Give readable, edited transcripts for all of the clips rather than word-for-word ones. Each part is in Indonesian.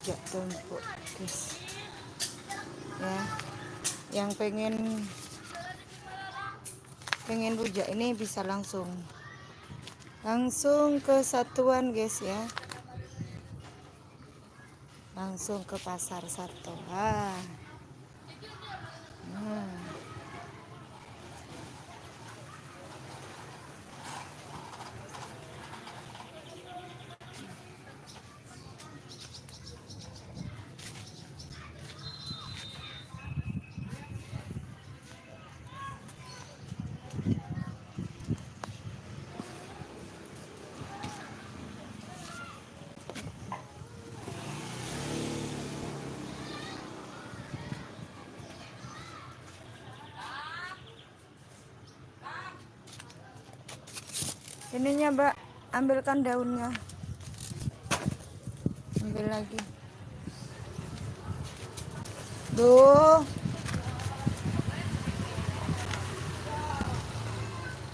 rujak tumpuk guys ya. Yang pengen rujak ini bisa langsung ke Satuan guys ya, langsung ke pasar Satuan. Ininya Mbak, ambilkan daunnya, ambil lagi. Duh,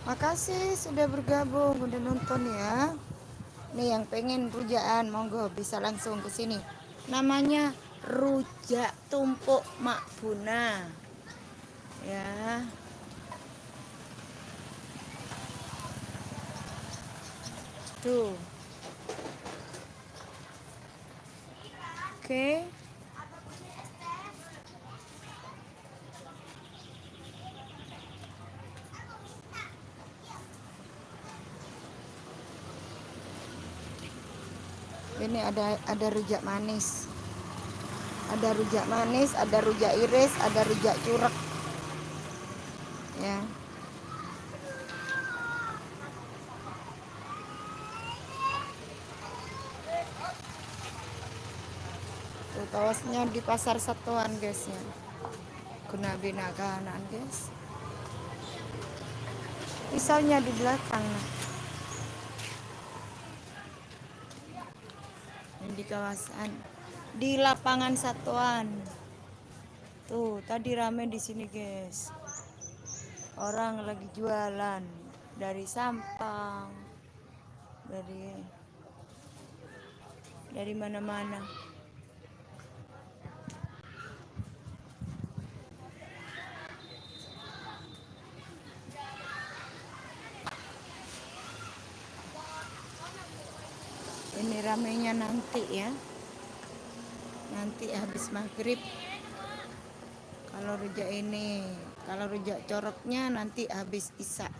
makasih sudah bergabung, udah nonton ya. Nih yang pengen rujakan monggo bisa langsung ke sini. Namanya rujak tumpuk Mak Buna ya. Tuh. Oke. Ini ada rujak manis. Ada rujak manis, ada rujak iris, ada rujak curek. Ya. Tuh tawasnya di pasar Satuan guys ya. Guna bina kanan guys. Pisaunya di belakang. Di kawasan di lapangan Satuan. Tuh, tadi rame di sini, guys. Orang lagi jualan dari Sampang. Dari mana-mana. Ini ramenya nanti ya. Nanti habis maghrib. Kalau rujak coroknya nanti habis isya.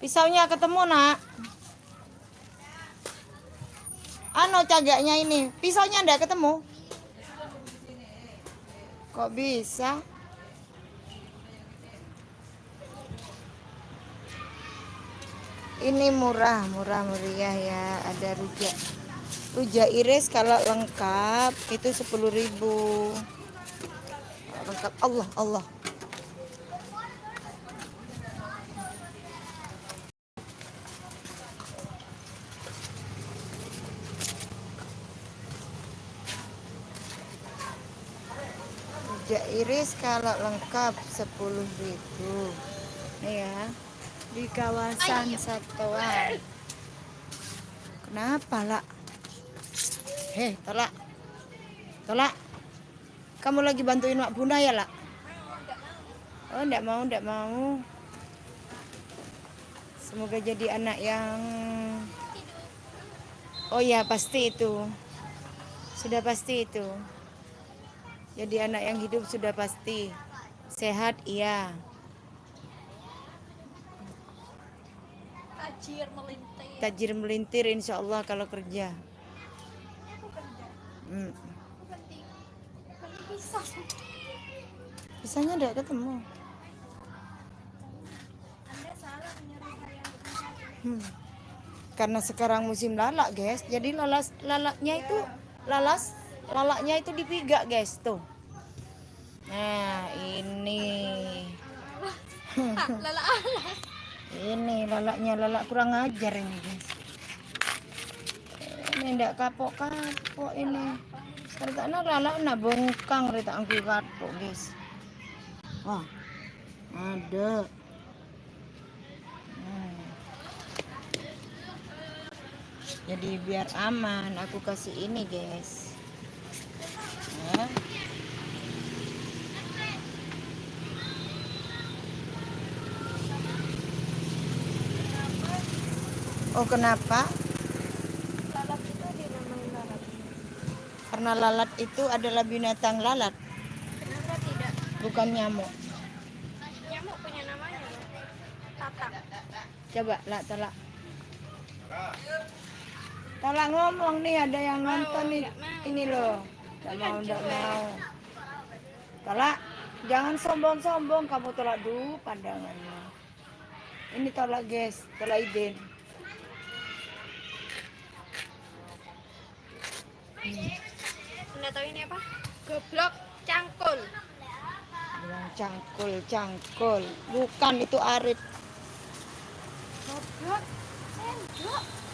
Pisaunya ketemu nak. Cagaknya ini. Pisaunya enggak ketemu. Kok bisa? Ini murah meriah ya. Ada rujak iris kalau lengkap itu 10.000. Lengkap. Allah. Rujak iris kalau lengkap 10.000. Nih ya, di kawasan Satuan. Kenapa lah? Tolak. Kamu lagi bantuin Mak Buna ya lah? Oh, enggak mau. Semoga jadi anak yang pasti itu. Sudah pasti itu. Jadi anak yang hidup sudah pasti. Sehat iya. Tajir melintir insya Allah kalau kerja. Pisahnya enggak ketemu. Karena sekarang musim lalak guys, jadi lalaknya itu dipigak guys tuh. Nah ini ini lalak kurang ajar ini guys. Ini ini ndak kapok-kapok ini. Karena lala na bongkang rita angku kapok, guys. Wah. Ada. Jadi biar aman aku kasih ini, guys. Ya. Oh, kenapa? Lalat itu dinamai lalat. Karena lalat itu adalah binatang lalat, Kenapa tidak? bukan nyamuk. Nyamuk punya namanya loh. Tatak. Coba lah, tolak. Tolak ngomong nih, ada yang nonton nih. Ini loh. Enggak mau. Tolak, jangan sombong-sombong kamu, tolak dulu pandangannya. Ini tolak, guys, tolak Iden. Anda tahu ini apa? Goblok cangkul. Bilang cangkul. Bukan, itu arit. Goblok sendok.